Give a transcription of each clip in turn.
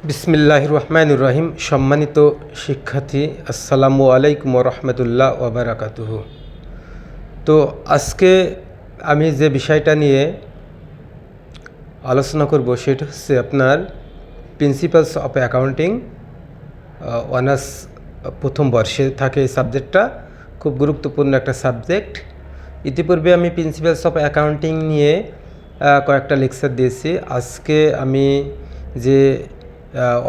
বিসমিল্লাহির রহমানির রহিম। সম্মানিত শিক্ষার্থী, আসসালামু আলাইকুম ওয়া রাহমাতুল্লাহ ওয়া বারাকাতুহু। তো আজকে আমি যে বিষয়টা নিয়ে আলোচনা করব সেটা হচ্ছে আপনার প্রিন্সিপালস অফ অ্যাকাউন্টিং অনার্স প্রথম বর্ষে থাকে। এই সাবজেক্টটা খুব গুরুত্বপূর্ণ একটা সাবজেক্ট। ইতিপূর্বে আমি প্রিন্সিপালস অফ অ্যাকাউন্টিং নিয়ে কয়েকটা লেকচার দিয়েছি। আজকে আমি যে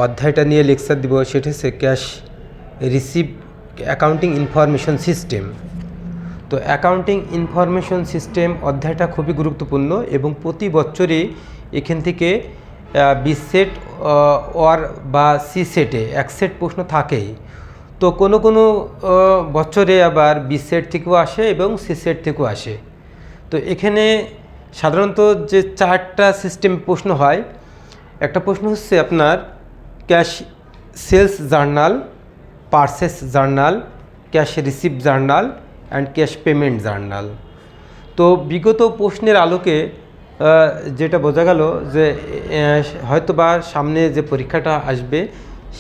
অধ্যায়টা নিয়ে লেকচার দিব সেটা হচ্ছে cash receive accounting information system. তো অ্যাকাউন্টিং ইনফরমেশন সিস্টেম অধ্যায়টা খুবই গুরুত্বপূর্ণ এবং প্রতি বছরই এখান থেকে বি সেট ওর বা সি সেটে এক সেট প্রশ্ন থাকেই। তো কোনো কোনো বছরে আবার বি সেট থেকেও আসে এবং সি সেট থেকেও আসে। তো এখানে সাধারণত যে চারটা সিস্টেম প্রশ্ন হয়, একটা প্রশ্ন হচ্ছে আপনার cash sales journal, purchase journal, cash receive journal and cash payment journal. তো বিগত প্রশ্নের আলোকে যেটা বোঝা গেল যে হয়তো বা সামনে যে পরীক্ষাটা আসবে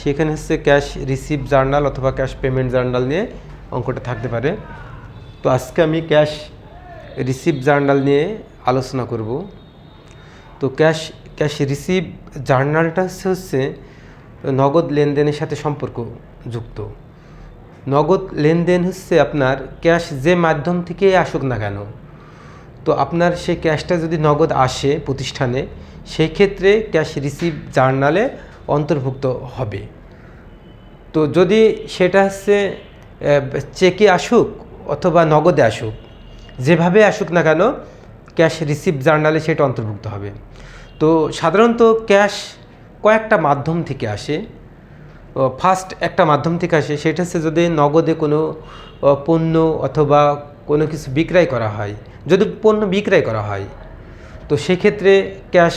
সেখানে হচ্ছে ক্যাশ রিসিভ জার্নাল অথবা ক্যাশ পেমেন্ট জার্নাল নিয়ে অঙ্কটা থাকতে পারে। তো আজকে আমি ক্যাশ রিসিভ জার্নাল নিয়ে আলোচনা করব। তো ক্যাশ রিসিভ জার্নালটা হচ্ছে নগদ লেনদেনের সাথে সম্পর্কযুক্ত। নগদ লেনদেন হচ্ছে আপনার ক্যাশ যে মাধ্যম থেকে আসুক না কেন, তো আপনার সেই ক্যাশটা যদি নগদ আসে প্রতিষ্ঠানে, সেই ক্ষেত্রে ক্যাশ রিসিভ জার্নালে অন্তর্ভুক্ত হবে। তো যদি সেটা হচ্ছে চেকে আসুক অথবা নগদে আসুক, যেভাবে আসুক না কেন ক্যাশ রিসিভ জার্নালে সেটা অন্তর্ভুক্ত হবে। তো সাধারণত ক্যাশ কয়েকটা মাধ্যম থেকে আসে। ফার্স্ট একটা মাধ্যম থেকে আসে, সেটা হচ্ছে যদি নগদে কোনো পণ্য অথবা কোনো কিছু বিক্রয় করা হয়। যদি পণ্য বিক্রয় করা হয় তো সেক্ষেত্রে ক্যাশ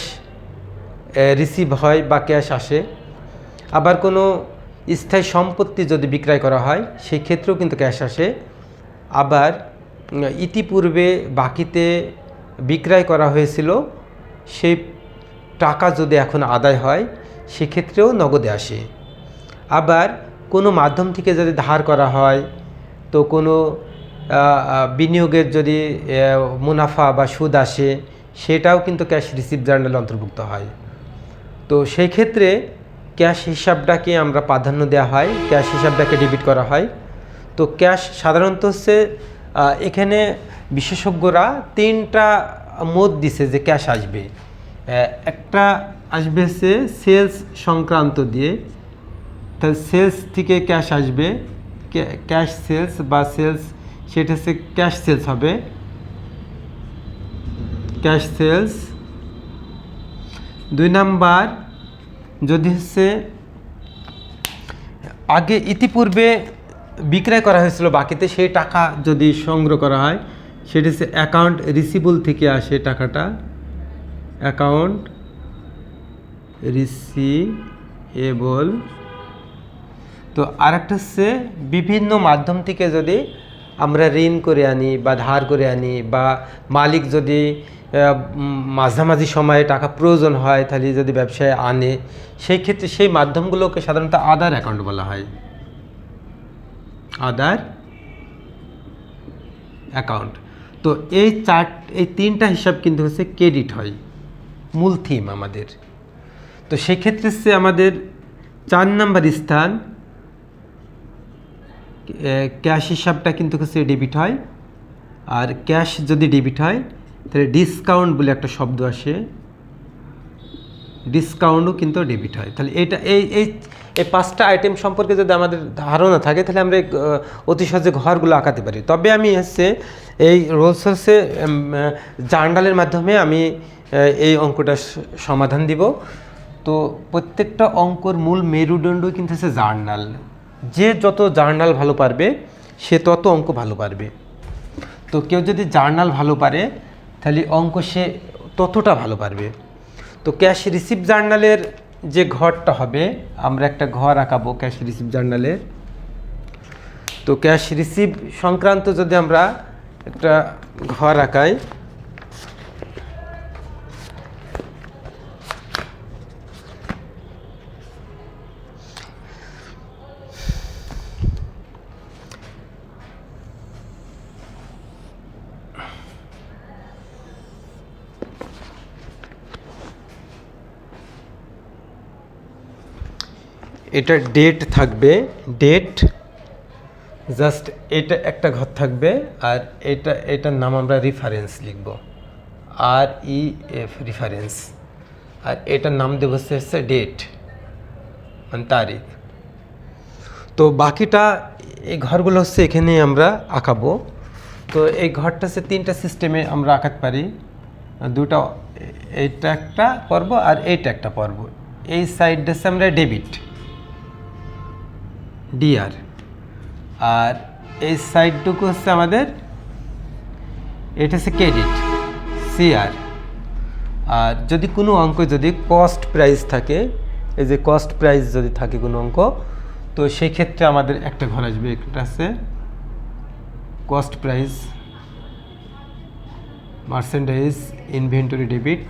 রিসিভ হয় বা ক্যাশ আসে। আবার কোনো স্থায়ী সম্পত্তি যদি বিক্রয় করা হয় সেই ক্ষেত্রেও কিন্তু ক্যাশ আসে। আবার ইতিপূর্বে বাকিতে বিক্রয় করা হয়েছিল সেই টাকা যদি এখন আদায় হয় সেক্ষেত্রেও নগদে আসে। আবার কোনো মাধ্যম থেকে যদি ধার করা হয়, তো কোনো বিনিয়োগের যদি মুনাফা বা সুদ আসে সেটাও কিন্তু ক্যাশ রিসিভ জার্নালে অন্তর্ভুক্ত হয়। তো সেই ক্ষেত্রে ক্যাশ হিসাবটাকে আমরা প্রাধান্য দেওয়া হয়, ক্যাশ হিসাবটাকে ডেবিট করা হয়। তো ক্যাশ সাধারণত হচ্ছে এখানে বিশেষজ্ঞরা তিনটা মত দিছে যে ক্যাশ আসবে। একটা আসবে হচ্ছে সেলস সংক্রান্ত দিয়ে, তাহলে সেলস থেকে ক্যাশ আসবে, ক্যাশ সেলস বা সেলস, সেটা হচ্ছে ক্যাশ সেলস হবে, ক্যাশ সেলস। দুই নাম্বার যদি হচ্ছে আগে ইতিপূর্বে বিক্রয় করা হয়েছিল বাকিতে সেই টাকা যদি সংগ্রহ করা হয় সেটা হচ্ছে অ্যাকাউন্ট রিসিভেবল থেকে আসে টাকাটা, অ্যাকাউন্ট রিসিভেবল। তো আরেকটা হচ্ছে বিভিন্ন মাধ্যম থেকে যদি আমরা ঋণ করে আনি বা ধার করে আনি, বা মালিক যদি মাঝামাঝি সময়ে টাকা প্রয়োজন হয় তাহলে যদি ব্যবসায় আনে, সেই ক্ষেত্রে সেই মাধ্যমগুলোকে সাধারণত আদার অ্যাকাউন্ট বলা হয়, আদার অ্যাকাউন্ট। তো এই তিনটা হিসাব কিন্তু হচ্ছে ক্রেডিট হয়, মূল থিম আমাদের। তো সেক্ষেত্রে হচ্ছে আমাদের 4 নম্বর স্থান ক্যাশ হিসাবটা কিন্তু হচ্ছে ডেবিট হয়। আর ক্যাশ যদি ডেবিট হয় তাহলে ডিসকাউন্ট বলে একটা শব্দ আসে, ডিসকাউন্টও কিন্তু ডেবিট হয়। তাহলে এটা এই 5টা আইটেম সম্পর্কে যদি আমাদের ধারণা থাকে তাহলে আমরা অতি সহজে ঘরগুলো আঁকাতে পারি। তবে আমি হচ্ছে এই রোলস হচ্ছে জার্নালের মাধ্যমে আমি এই অঙ্কটা সমাধান দিব। তো প্রত্যেকটা অঙ্কর মূল মেরুদণ্ড কিন্তু হচ্ছে জার্নাল। যে যত জার্নাল ভালো পারবে সে তত অঙ্ক ভালো পারবে। তো কেউ যদি জার্নাল ভালো পারে তাহলে অঙ্ক সে ততটা ভালো পারবে। তো ক্যাশ রিসিভ জার্নালের যে ঘরটা হবে, আমরা একটা ঘর আঁকাবো ক্যাশ রিসিভ জার্নালের। তো ক্যাশ রিসিভ সংক্রান্ত যদি আমরা একটা ঘর আঁকাই, এটা ডেট থাকবে, ডেট জাস্ট এটা একটা ঘর থাকবে, আর এটার নাম আমরা রেফারেন্স লিখব, REF রেফারেন্স, আর এটার নাম দেবো হচ্ছে ডেট মানে তারিখ। তো বাকিটা এই ঘরগুলো হচ্ছে এখানে আমরা আঁকাবো। তো এই ঘরটা হচ্ছে তিনটা সিস্টেমে আমরা আঁকাতে পারি, দুটা, এইটা একটা পর্ব আর এইটা একটা পর্ব। এই সাইডটা হচ্ছে আমরা ডেবিট DR, আর এই সাইডটুকু হচ্ছে আমাদের এটা হচ্ছে ক্রেডিট CR। আর যদি কোনো অঙ্ক যদি কস্ট প্রাইস থাকে, এই যে কস্ট প্রাইস যদি থাকে কোনো অঙ্ক, তো সেই ক্ষেত্রে আমাদের একটা ঘর আসবে, একটা আছে cost price, merchandise inventory debit,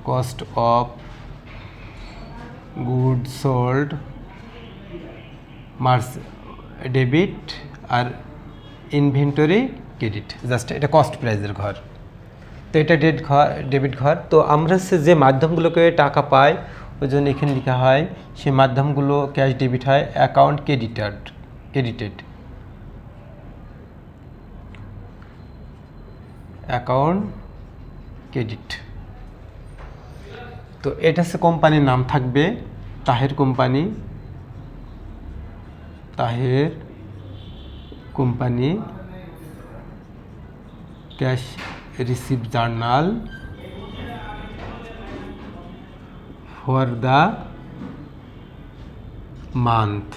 cost of good sold debit, আর ইনভেন্টরি ক্রেডিট। জাস্ট এটা কস্ট প্রাইজের ঘর। তো এটা ডেবিট ঘর। তো আমরা হচ্ছে যে মাধ্যমগুলোকে টাকা পাই, ওই জন্য এখানে লেখা হয় সেই মাধ্যমগুলো ক্যাশ ডেবিট হয়, অ্যাকাউন্ট ক্রেডিটেড, অ্যাকাউন্ট ক্রেডিট। তো এটা হচ্ছে কোম্পানির নাম থাকবে, Taher company, Taher company, cash receive journal for the month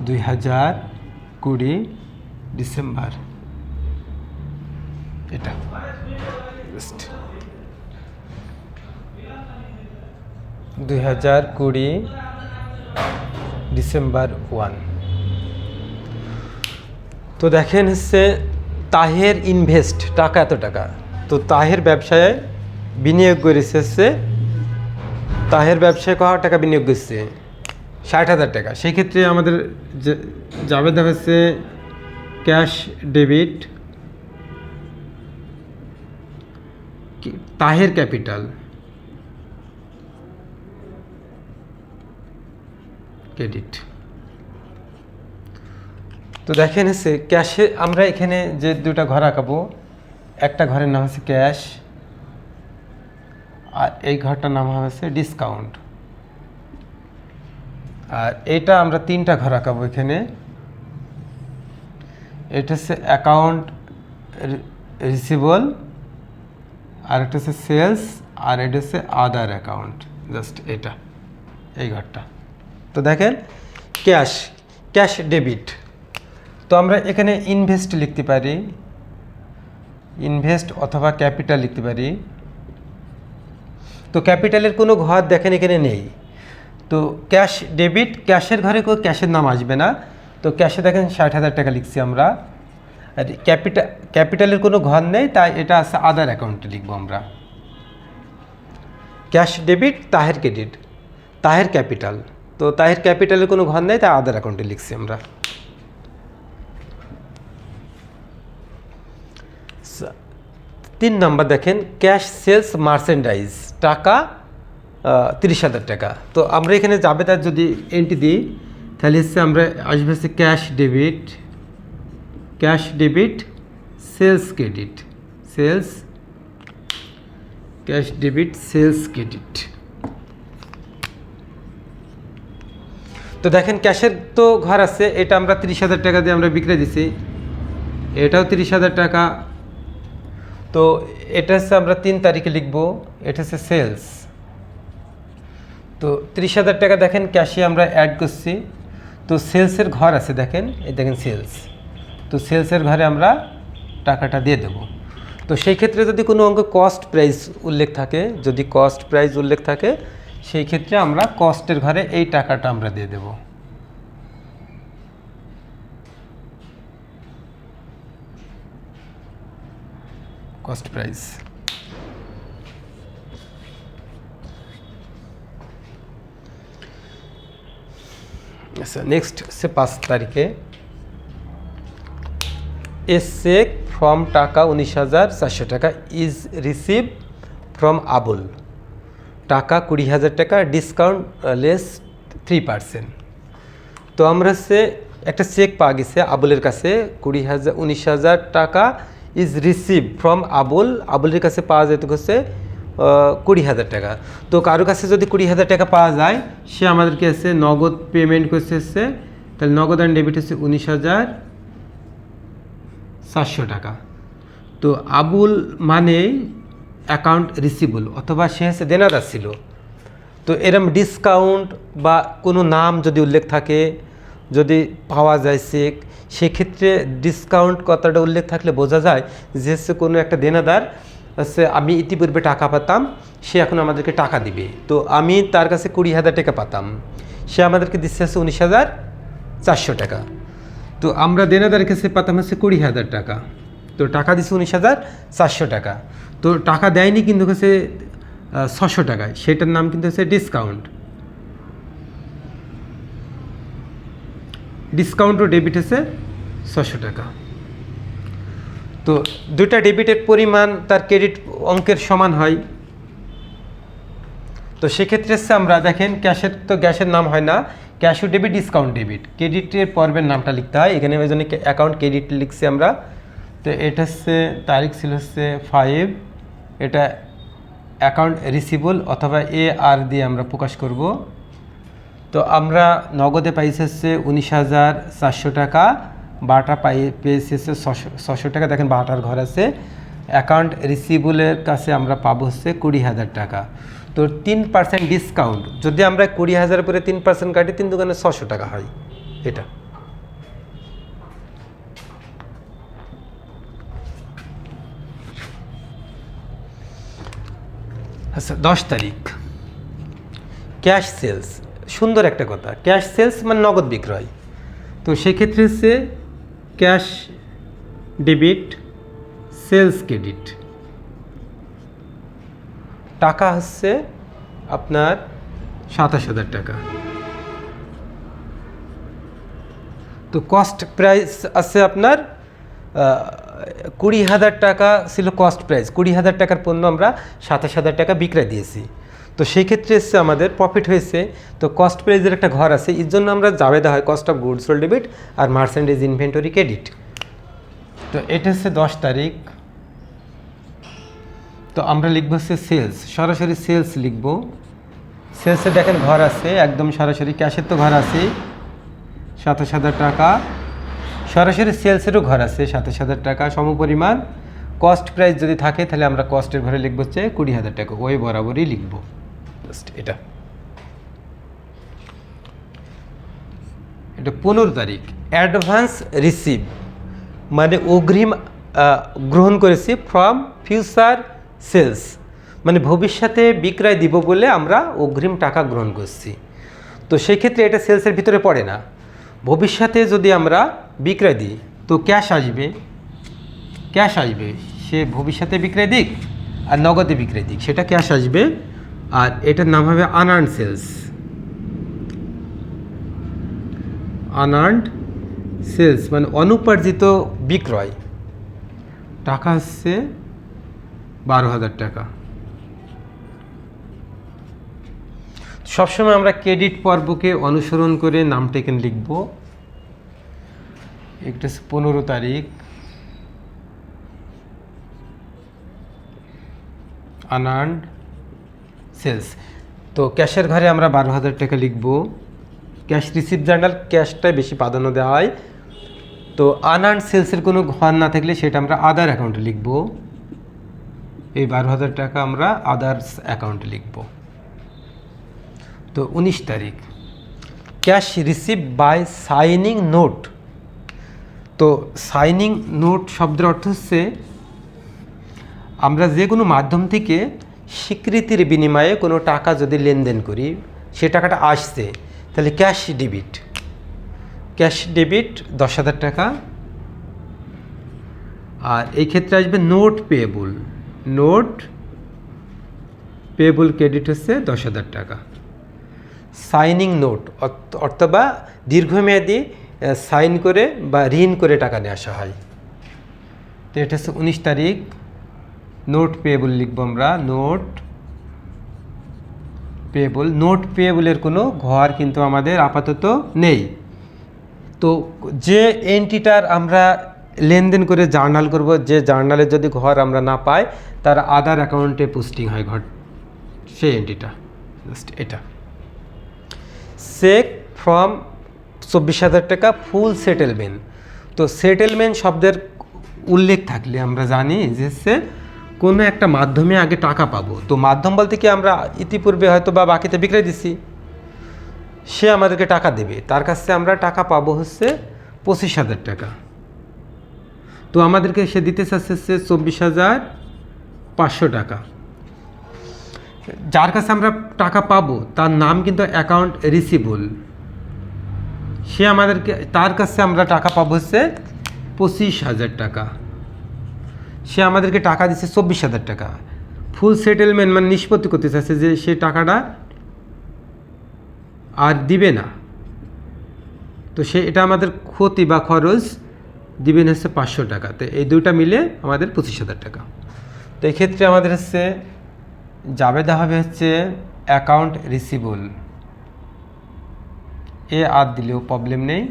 2020 December. এটা 2020 ডিসেম্বর 1। তো দেখেন হচ্ছে তাহের ইনভেস্ট টাকা এত টাকা। তো তাহের ব্যবসায় বিনিয়োগ করেছে হচ্ছে, তাহের ব্যবসায় কত টাকা বিনিয়োগ করছে? 60,000 টাকা। সেই ক্ষেত্রে আমাদের যাবে হচ্ছে cash debit Taher capital credit. তো দেখেন হচ্ছে ক্যাশে আমরা এখানে যে দুটা ঘর আঁকাবো, একটা ঘরের নাম হচ্ছে ক্যাশ, আর এই ঘরটার নাম হচ্ছে ডিসকাউন্ট। আর এটা আমরা তিনটা ঘর আঁকাবো এখানে। এটা হচ্ছে অ্যাকাউন্ট রিসিভেবল, আর এটা হচ্ছে সেলস, আর এটা হচ্ছে আদার অ্যাকাউন্ট। জাস্ট এটা এই ঘরটা। তো দেখেন ক্যাশ ডেবিট। তো আমরা এখানে ইনভেস্ট লিখতে পারি, ইনভেস্ট অথবা ক্যাপিটাল লিখতে পারি। তো ক্যাপিটালের কোনো ঘর দেখেন এখানে নেই। তো ক্যাশ ডেবিট, ক্যাশের ঘরে কোনো ক্যাশের নাম আসবে না। তো ক্যাশে দেখেন 60,000 টাকা লিখছি আমরা, আর ক্যাপিটালের কোনো ঘর নেই, তাই এটা আছে আদার অ্যাকাউন্টে লিখবো আমরা। Cash debit Taher credit, Taher capital. তো তাহের ক্যাপিটালের কোনো ঘর নেই, তাই আদার অ্যাকাউন্টে লিখছি আমরা। 3 নম্বর দেখেন ক্যাশ সেলস মার্চেন্ডাইজ টাকা 30,000 টাকা। তো আমরা এখানে যাবে তার যদি এন্ট্রি দিই, তাহলে হচ্ছে আমরা আসবে হচ্ছে cash debit sales credit, cash debit sales credit. তো দেখেন ক্যাশের তো ঘর আছে, এটা আমরা 30,000 টাকা দিয়ে আমরা বিক্রি দিছি, এটাও 30,000 টাকা। তো এটা হচ্ছে আমরা 3 তারিখে লিখবো, এটা হচ্ছে সেলস। তো 30,000 টাকা দেখেন ক্যাশে আমরা অ্যাড করছি। তো সেলসের ঘর আছে দেখেন, এই দেখেন সেলস। তো সেলসের ঘরে আমরা টাকাটা দিয়ে দেব। তো সেই ক্ষেত্রে যদি কোনো অঙ্ক কস্ট প্রাইস উল্লেখ থাকে, যদি কস্ট প্রাইস উল্লেখ থাকে, সেই ক্ষেত্রে আমরা কস্টের ঘরে এই টাকাটা আমরা দিয়ে দেব। Cost price. আচ্ছা, নেক্সট হচ্ছে 5 তারিখে এ চেক ফ্রম টাকা 19,400 টাকা ইজ রিসিভ ফ্রম আবুল, টাকা 20,000 টাকা, ডিসকাউন্ট লেস 3%। তো আমরা হচ্ছে একটা চেক পাওয়া গেছে আবুলের কাছে 19,000 টাকা ইজ রিসিভ ফ্রম আবুল, আবুলের কাছে পাওয়া যেত হচ্ছে 20,000 টাকা। তো কারো কাছে যদি 20,000 টাকা পাওয়া যায়, সে আমাদেরকে এসে নগদ পেমেন্ট করছে এসছে, তাহলে নগদ অ্যান্ড ডেবিট হচ্ছে 19,400 টাকা। তো আবুল মানে অ্যাকাউন্ট রিসিবল, অথবা সে হচ্ছে দেনাদার ছিল। তো এরম ডিসকাউন্ট বা কোনো নাম যদি উল্লেখ থাকে, যদি পাওয়া যায় চেক, সেক্ষেত্রে ডিসকাউন্ট কথাটা উল্লেখ থাকলে বোঝা যায় যে হচ্ছে কোনো একটা দেনাদার হচ্ছে আমি ইতিপূর্বে টাকা পাতাম, সে এখন আমাদেরকে টাকা দিবে। তো আমি তার কাছে 20,000 টাকা পাতাম, সে আমাদেরকে দিচ্ছে হচ্ছে 19,400 টাকা। তো আমরা দেনাদারের কাছে পাতাম হচ্ছে 20,000 টাকা, তো টাকা দিচ্ছে 19,400 টাকা। তো টাকা দেয়নি কিন্তু হচ্ছে 600 টাকায়, সেটার নাম কিন্তু হচ্ছে ডিসকাউন্ট। ডিসকাউন্ট ও ডেবিট হচ্ছে 600 টাকা। তো দুইটা ডেবিটের পরিমাণ তার ক্রেডিট অঙ্কের সমান হয়। তো সেক্ষেত্রে হচ্ছে আমরা দেখেন ক্যাশের তো গ্যাসের নাম হয় না, ক্যাশ ও ডেবিট, ডিসকাউন্ট ডেবিট, ক্রেডিটের পর্বের নামটা লিখতে হয়। এখানে ওই জন্য অ্যাকাউন্ট ক্রেডিট লিখছি আমরা। তো এটা হচ্ছে তারিখ ছিল হচ্ছে 5, এটা অ্যাকাউন্ট রিসিবল অথবা AR দিয়ে আমরা প্রকাশ করব। তো আমরা নগদে পাইছে হচ্ছে 19,400 টাকা, বাটা পেয়েছি হচ্ছে 600 টাকা। দেখেন বাটার ঘর আছে। অ্যাকাউন্ট রিসিবলের কাছে আমরা পাবো হচ্ছে 20,000 টাকা। তো 3% ডিসকাউন্ট, যদি আমরা 20,000 করে 3% কাটি, 3 দোকানে 600 টাকা হয়। এটা আচ্ছা। 10 তারিখ ক্যাশ সেলস, সুন্দর একটা কথা। ক্যাশ সেলস মানে নগদ বিক্রয়। তো সেক্ষেত্রে হচ্ছে ক্যাশ ডেবিট, সেলস ক্রেডিট। টাকা হচ্ছে আপনার 27,000 টাকা। তো কস্ট প্রাইস আছে আপনার 20,000 টাকা ছিল কস্ট প্রাইস। 20,000 টাকার পণ্য আমরা 27,000 টাকা বিক্রয় দিয়েছি। তো সেই ক্ষেত্রে এসে আমাদের প্রফিট হয়েছে। তো কস্ট প্রাইজের একটা ঘর আছে, এর জন্য আমরা জাবেদা হয় cost of goods sold debit আর মার্চেন্ডাইজ ইনভেন্টরি ক্রেডিট। তো এটা হচ্ছে 10 তারিখ। তো আমরা লিখব হচ্ছে সেলস, সরাসরি সেলস লিখব। সেলসে দেখেন ঘর আছে একদম সরাসরি, ক্যাশের তো ঘর আছে 27,000 টাকা, সরাসরি সেলসেরও ঘর আছে 27,000 টাকা সমপরিমাণ। কস্ট প্রাইস যদি থাকে তাহলে আমরা কস্টের ঘরে লিখব হচ্ছে 20,000 টাকা, ওই বরাবরই লিখব। এটা 15 তারিখ অ্যাডভান্স রিসিভ, মানে অগ্রিম গ্রহণ করেছি ফ্রম ফিউচার সেলস, মানে ভবিষ্যতে বিক্রয় দিব বলে আমরা অগ্রিম টাকা গ্রহণ করছি। তো সেই ক্ষেত্রে এটা সেলসের ভিতরে পড়ে না। ভবিষ্যতে যদি আমরা বিক্রয় দিই তো ক্যাশ আসবে, সে ভবিষ্যতে বিক্রয় দিক আর নগদে বিক্রয় দিক, সেটা ক্যাশ আসবে। আর এটার নাম হবে আনআর্নড সেলস। আনআর্নড সেলস মানে অনুপার্জিত বিক্রয়। টাকা হচ্ছে 12,000 টাকা। সবসময় আমরা ক্রেডিট পর্বকে অনুসরণ করে নামটা এখানে লিখব। একটা 15 তারিখ আনআর্নড সেলস। তো ক্যাশের ঘরে আমরা 12,000 টাকা লিখব। ক্যাশ রিসিভ জার্নাল, ক্যাশটাই বেশি প্রাধান্য দেওয়া হয়। তো আনআর্নড সেলসের কোনো ঘর না থাকলে সেটা আমরা আদার অ্যাকাউন্টে লিখব। এই 12,000 টাকা আমরা আদার্স অ্যাকাউন্টে লিখব। তো 19 তারিখ cash receive by signing note. তো সাইনিং নোট শব্দের অর্থ হচ্ছে আমরা যে কোনো মাধ্যম থেকে স্বীকৃতির বিনিময়ে কোনো টাকা যদি লেনদেন করি, সে টাকাটা আসছে, তাহলে ক্যাশ ডেবিট। ক্যাশ ডেবিট 10,000 টাকা। আর এই ক্ষেত্রে আসবে note payable. Note payable credit হচ্ছে 10,000 টাকা। সাইনিং নোট অথবা দীর্ঘমেয়াদী সাইন করে বা ঋণ করে টাকা নিয়ে আসা হয়। তো এটা হচ্ছে 19 তারিখ, নোট পেয়েবল লিখবো আমরা, নোট পেয়েবলের কোনো ঘর কিন্তু আমাদের আপাতত নেই। তো যে এন্ট্রিটার আমরা লেনদেন করে জার্নাল করব, যে জার্নালের যদি ঘর আমরা না পাই, তার আদার অ্যাকাউন্টে পোস্টিং হয় ঘর, সেই এন্ট্রিটা জাস্ট এটা। চেক ফ্রম 24,000 টাকা ফুল সেটেলমেন্ট। তো সেটেলমেন্ট শব্দের উল্লেখ থাকলে আমরা জানি যে সে কোনো একটা মাধ্যমে আগে টাকা পাবো। তো মাধ্যম বলতে কি, আমরা ইতিপূর্বে হয়তো বা বাকিতে বিক্রয় দিছি, সে আমাদেরকে টাকা দেবে, তার কাছে আমরা টাকা পাবো হচ্ছে 25,000 টাকা। তো আমাদেরকে সে দিতে চাচ্ছে 24,500 টাকা। যার কাছে আমরা টাকা পাবো তার নাম কিন্তু অ্যাকাউন্ট রিসিভেবল, সে আমাদেরকে, তার কাছে আমরা টাকা পাবো হচ্ছে 25,000 টাকা। সে আমাদেরকে টাকা দিচ্ছে 24,000 টাকা। ফুল সেটেলমেন্ট মানে নিষ্পত্তি করতে চাচ্ছে যে সে টাকাটা আর দিবে না। তো সে এটা আমাদের ক্ষতি বা খরচ দিবেন হচ্ছে 500 টাকা। তো এই দুইটা মিলে আমাদের 25,000 টাকা। তো এক্ষেত্রে আমাদের হচ্ছে জাবেদা হবে হচ্ছে অ্যাকাউন্ট রিসিভেবল, এ আর দিলেও প্রবলেম নেই।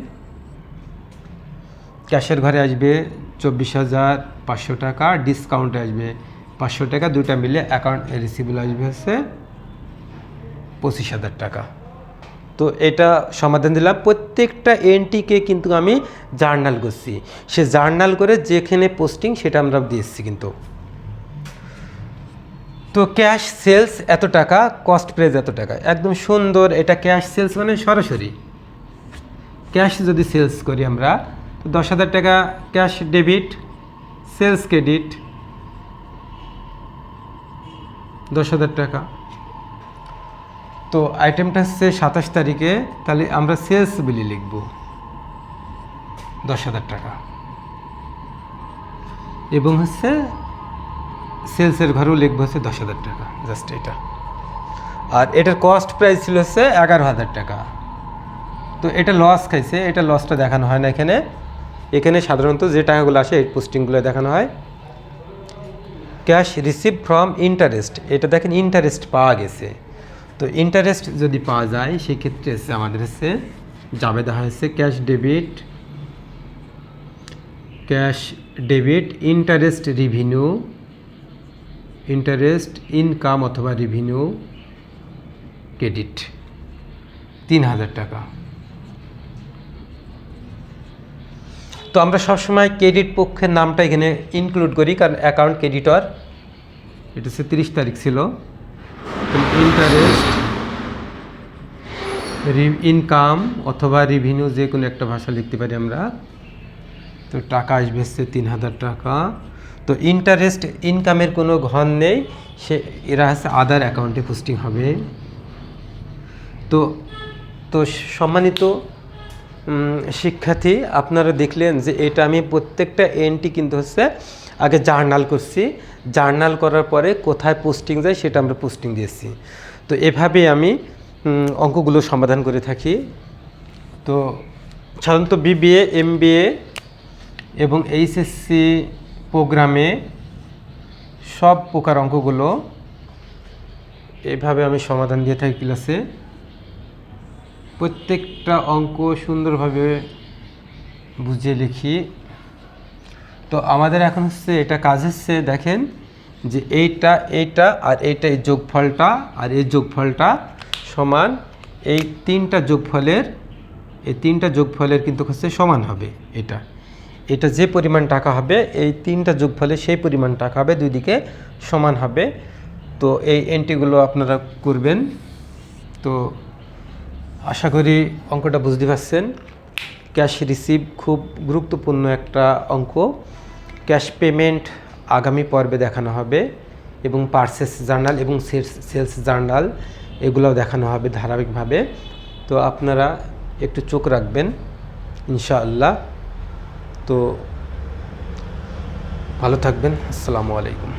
ক্যাশের ঘরে আসবে 24,500 টাকা, ডিসকাউন্টে আসবে 500 টাকা, দুইটা মিলে অ্যাকাউন্ট রিসিভেবল আসবে হচ্ছে 25,000 টাকা। তো এটা সমাধান দিলাম। প্রত্যেকটা এন্ট্রিকে কিন্তু আমি জার্নাল করছি, সে জার্নাল করে যেখানে পোস্টিং সেটা আমরা দিয়েছি কিন্তু। তো ক্যাশ সেলস এত টাকা, কস্ট প্রাইস এত টাকা, একদম সুন্দর। এটা ক্যাশ সেলস মানে সরাসরি ক্যাশ যদি সেলস করি আমরা, 10,000 টাকা ক্যাশ ডেবিট, সেলস ক্রেডিট 10,000 টাকা। তো আইটেমটা হচ্ছে 27 তারিখে, তাহলে আমরা সেলস বিলি লিখব 10,000 টাকা, এবং হচ্ছে সেলসের ঘরেও লিখবো হচ্ছে 10,000 টাকা, জাস্ট এটা। আর এটার কস্ট প্রাইস ছিল হচ্ছে 11,000 টাকা। তো এটা লস খাইছে, এটা লসটা দেখানো হয় না এখানে। এখানে সাধারণত যে টাকাগুলো আসে এই পোস্টিংগুলো দেখানো হয়। ক্যাশ রিসিভ ফ্রম ইন্টারেস্ট, এটা দেখেন ইন্টারেস্ট পাওয়া গেছে। তো ইন্টারেস্ট যদি পাওয়া যায় সেক্ষেত্রে হচ্ছে আমাদের হচ্ছে জাবেদা হয়েছে cash debit interest revenue, interest income অথবা রিভিনিউ ক্রেডিট 3,000 টাকা। তো আমরা সবসময় ক্রেডিট পক্ষের নামটা এখানে ইনক্লুড করি, কারণ অ্যাকাউন্ট ক্রেডিটর। এটা হচ্ছে 30 তারিখ ছিল। ইন্টারেস্ট ইনকাম অথবা রিভিনিউ যে কোনো একটা ভাষা লিখতে পারি আমরা। তো টাকা আসবে হচ্ছে 3,000 টাকা। তো ইন্টারেস্ট ইনকামের কোনো ঘর নেই, সে এরা হচ্ছে আদার অ্যাকাউন্টে পোস্টিং হবে। তো তো সম্মানিত শিক্ষার্থী, আপনারা দেখলেন যে এটা আমি প্রত্যেকটা এন্ট্রি কিন্তু হচ্ছে আগে জার্নাল করছি, জার্নাল করার পরে কোথায় পোস্টিং যায় সেটা আমরা পোস্টিং দিয়েছি। তো এভাবে আমি অঙ্কগুলো সমাধান করে থাকি। তো সাধারণত বিবিএ, এমবিএ এবং এইচএসসি প্রোগ্রামে সব প্রকার অঙ্কগুলো এভাবে আমি সমাধান দিয়ে থাকি ক্লাসে। প্রত্যেকটা অঙ্ক সুন্দরভাবে বুঝিয়ে লিখি। তো আমাদের এখন হচ্ছে এটা কাজ হচ্ছে, দেখেন যে এইটা আর এইটা, এই যোগফলটা আর এই যোগফলটা সমান এই তিনটা যোগফলের কিন্তু হচ্ছে সমান হবে। এটা যে পরিমাণ টাকা হবে এই তিনটা যোগফলে সেই পরিমাণ টাকা হবে, দুই দিকে সমান হবে। তো এই এন্ট্রিগুলো আপনারা করবেন। তো আশা করি অঙ্কটা বুঝতে পারছেন। ক্যাশ রিসিভ খুব গুরুত্বপূর্ণ একটা অঙ্ক। ক্যাশ পেমেন্ট আগামী পর্বে দেখানো হবে, এবং পারচেস জার্নাল এবং সেলস জার্নাল এগুলোও দেখানো হবে ধারাবাহিকভাবে। তো আপনারা একটু চোখ রাখবেন ইনশাআল্লাহ। তো ভালো থাকবেন। আসসালামু আলাইকুম।